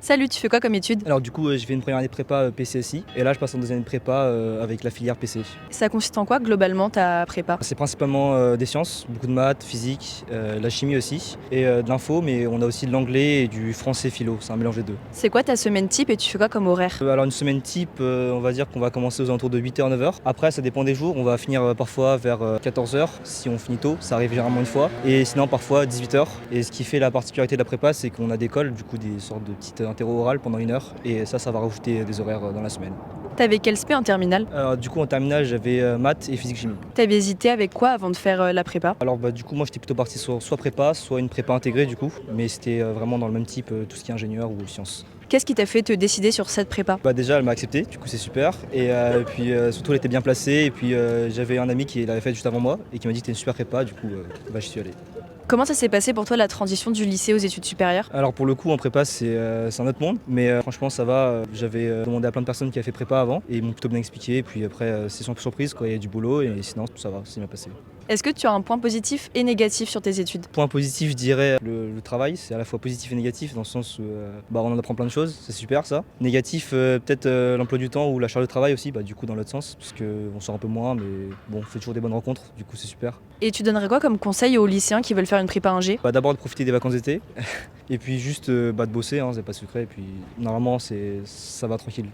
Salut, tu fais quoi comme étude? Alors du coup, j'ai fait une première année de prépa PCSI et là je passe en deuxième année de prépa avec la filière PC. Ça consiste en quoi globalement ta prépa? C'est principalement des sciences, beaucoup de maths, physique, la chimie aussi et de l'info, mais on a aussi de l'anglais et du français philo, c'est un mélange des deux. C'est quoi ta semaine type et tu fais quoi comme horaire? Alors une semaine type, on va dire qu'on va commencer aux alentours de 8h-9h. Après ça dépend des jours, on va finir parfois vers 14h si on finit tôt, ça arrive généralement une fois, et sinon parfois 18h. Et ce qui fait la particularité de la prépa, c'est qu'on a des cols, du coup des sortes de petites interro orales pendant une heure, et ça va rajouter des horaires dans la semaine. T'avais quel spé en terminale? Alors du coup en terminale j'avais maths et physique chimie. T'avais hésité avec quoi avant de faire la prépa? Alors du coup moi j'étais plutôt parti sur soit prépa, soit une prépa intégrée du coup, mais c'était vraiment dans le même type, tout ce qui est ingénieur ou sciences. Qu'est-ce qui t'a fait te décider sur cette prépa? Déjà elle m'a accepté, du coup c'est super, et puis surtout elle était bien placée, et puis j'avais un ami qui l'avait fait juste avant moi et qui m'a dit que c'était une super prépa, du coup j'y suis allé. Comment ça s'est passé pour toi la transition du lycée aux études supérieures? Alors pour le coup en prépa c'est un autre monde, mais franchement ça va, j'avais demandé à plein de personnes qui avaient fait prépa avant et ils m'ont plutôt bien expliqué, et puis après c'est sans surprise quoi, il y a du boulot et sinon ça va, c'est bien passé. Est-ce que tu as un point positif et négatif sur tes études? Point positif, je dirais le travail, c'est à la fois positif et négatif dans le sens où on en apprend plein de choses, c'est super ça. Négatif, peut-être l'emploi du temps ou la charge de travail aussi, du coup dans l'autre sens, parce qu'on sort un peu moins, mais bon, on fait toujours des bonnes rencontres, du coup c'est super. Et tu donnerais quoi comme conseil aux lycéens qui veulent faire une prépa ingé? D'abord de profiter des vacances d'été, et puis juste de bosser, hein, c'est pas secret, et puis normalement ça va tranquille.